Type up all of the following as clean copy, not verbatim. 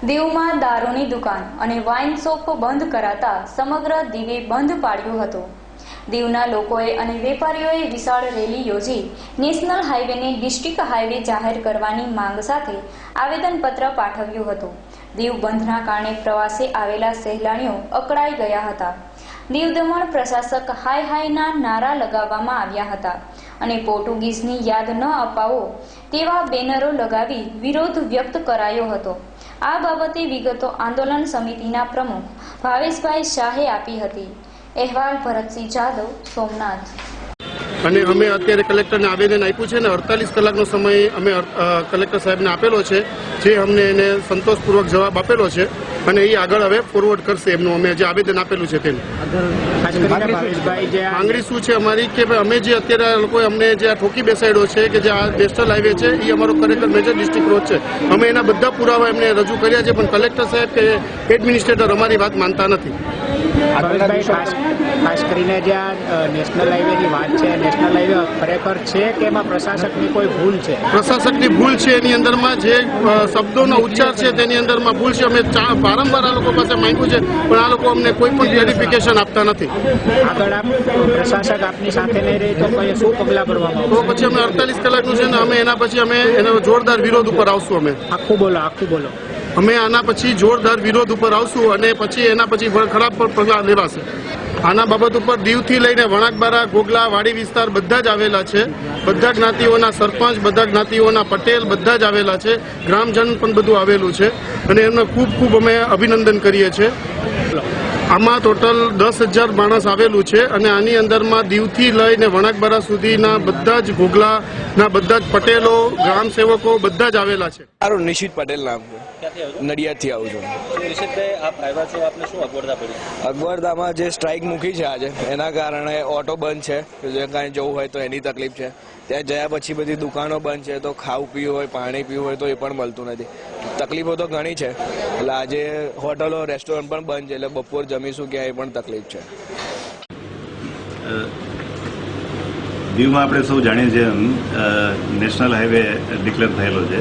દીવમાં દારૂની દુકાન અને વાઇન શોપ બંધ કરાતા સમગ્ર દીવે બંધ પાડ્યું હતું। દીવના લોકોએ અને વેપારીઓએ વિશાળ રેલી યોજી નેશનલ હાઈવેને ડિસ્ટ્રિક્ટ હાઈવે જાહેર કરવાની માંગ સાથે આવેદનપત્ર પાઠવ્યું હતું। દીવ બંધના કારણે પ્રવાસે આવેલા સહેલાણીઓ અકળાઈ ગયા હતા। દીવ દમણ પ્રશાસક હાય હાયના નારા લગાવવામાં આવ્યા હતા અને પોર્ટુગીઝની યાદ ન અપાવો તેવા બેનરો લગાવી વિરોધ વ્યક્ત કરાયો હતો। આ બાબતે વિગતો આંદોલન સમિતિના પ્રમુખ ભાવેશભાઈ શાહે આપી હતી। અહેવાલ ભરતસિંહ જાદવ, સોમનાથ। અને અમે અત્યારે કલેક્ટરને આવેદન આપ્યું છે અને 48 કલાકનો સમય અમે કલેક્ટર સાહેબને આપેલો છે, જે અમને એને સંતોષપૂર્વક જવાબ આપેલો છે અને એ આગળ હવે ફોરવર્ડ કરશે એમનું અમે જે આવેદન આપેલું છે તેનું। માંગણી શું છે અમારી કે ભાઈ અમે જે અત્યારે લોકોએ અમને જે આ ઠોકી બેસાડ્યો છે કે જે આ નેશનલ હાઈવે છે એ અમારો ખરેખર મેજર ડિસ્ટ્રિક્ટ રોડ છે, અમે એના બધા પુરાવા એમને રજૂ કર્યા છે, પણ કલેક્ટર સાહેબ કે એડમિનિસ્ટ્રેટર અમારી વાત માનતા નથી। ખાસ કરીને જે આ નેશનલ હાઈવેની વાત છે, નેશનલ હાઈવે ખરેખર છે કે એમાં પ્રશાસકની કોઈ ભૂલ છે? પ્રશાસકની ભૂલ છે, એની અંદરમાં જે શબ્દોનો ઉચ્ચાર છે તેની અંદરમાં ભૂલ છે। અમે વારંવાર આ લોકો પાસે માંગ્યું છે, પણ આ લોકો અમને કોઈ પણ ક્લેરિફિકેશન આપતા નથી। આગળ પ્રશાસક આપની સાથે નહીં રહે તો શું પગલાં ભરવામાં તો પછી અમે 48 કલાકનું છે ને અમે એના પછી અમે એનો જોરદાર વિરોધ ઉપર આવશું। અમે આખું બોલો અમે આના પછી જોરદાર વિરોધ ઉપર આવશું અને પછી એના પછી ખરાબ પગલાં લેવાશે। આના બાબત ઉપર દીવથી લઈને વણાકબારા, ગોગલા, વાડી વિસ્તાર બધા જ આવેલા છે। બધા જ્ઞાતિઓના સરપંચ, બધા જ્ઞાતિઓના પટેલ બધા જ આવેલા છે, ગ્રામજન પણ બધું આવેલું છે અને એમને ખૂબ ખૂબ અમે અભિનંદન કરીએ છીએ। આમાં ટોટલ 10,000 માણસ આવેલું છે અને આની અંદરમાં દીવથી લઈને વણાકબારા સુધીના બધા જ ગોગલાના બધા જ પટેલો, ગ્રામ સેવકો બધા જ આવેલા છે। મારું નિશિત પટેલ નામ છે, નડિયાદથી આવું છું। નિશિતભાઈ, આપ આવ્યા છો, આપને શું અગવડતા પડી? અગવડતામાં જે સ્ટ્રાઇક મૂકી છે આજે એના કારણે ઓટો બંધ છે, જે કાંઈ જવું હોય તો એની તકલીફ છે। ત્યાં જયા પછી બધી દુકાનો બંધ છે, તો ખાવું પીવું હોય, પાણી પીવું હોય તો એ પણ મળતું નથી। તકલીફો તો ઘણી છે, એટલે આજે હોટલો, રેસ્ટોરન્ટ પણ બંધ છે, એટલે બપોર જમીશું ક્યાં એ પણ તકલીફ છે। દીવમાં આપણે સૌ જાણીએ છીએ નેશનલ હાઈવે ડિક્લેર થયેલો છે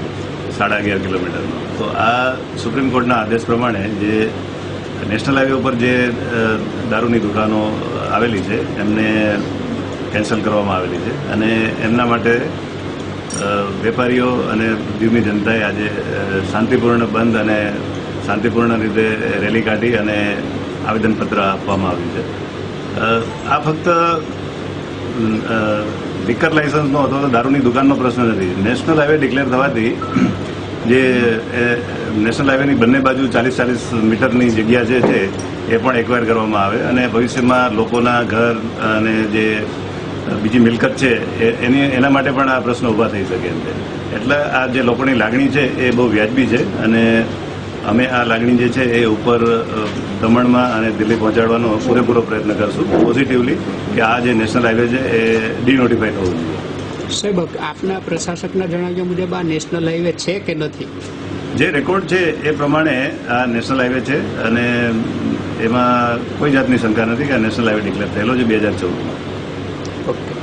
11.5 કિલોમીટરનો। તો આ સુપ્રીમ કોર્ટના આદેશ પ્રમાણે જે નેશનલ હાઈવે ઉપર જે દારૂની દુકાનો આવેલી છે એમને કેન્સલ કરવામાં આવેલી છે અને એમના માટે વેપારીઓ અને દીવની જનતાએ આજે શાંતિપૂર્ણ બંધ અને શાંતિપૂર્ણ રીતે રેલી કાઢી અને આવેદનપત્ર આપવામાં આવ્યું છે। આ ફક્ત લિકર લાયસન્સનો અથવા તો દારૂની દુકાનનો પ્રશ્ન નથી। નેશનલ હાઈવે ડિક્લેર થવાથી જે નેશનલ હાઈવેની બંને બાજુ 40-40 મીટરની જગ્યા જે છે એ પણ એક્વાયર કરવામાં આવે અને ભવિષ્યમાં લોકોના ઘર અને જે બીજી મિલકત છે એના માટે પણ આ પ્રશ્ન ઊભા થઈ શકે એમ છે। એટલે આ જે લોકોની લાગણી છે એ બહુ વ્યાજબી છે અને અમે આ લાગણી જે છે એ ઉપર દમણમાં અને દિલ્હી પહોંચાડવાનો પૂરેપૂરો પ્રયત્ન કરશું પોઝિટિવલી કે આ જે નેશનલ હાઈવે છે એ ડીનોટિફાઈ થવું જોઈએ। સાહેબ, આપના પ્રશાસકના જણાવ્યા મુજબ આ નેશનલ હાઈવે છે કે નથી? જે રેકોર્ડ છે એ પ્રમાણે આ નેશનલ હાઈવે છે અને એમાં કોઈ જાતની શંકા નથી કે આ નેશનલ હાઈવે ડિક્લેર થયેલો છે 2014માં। ઓકે।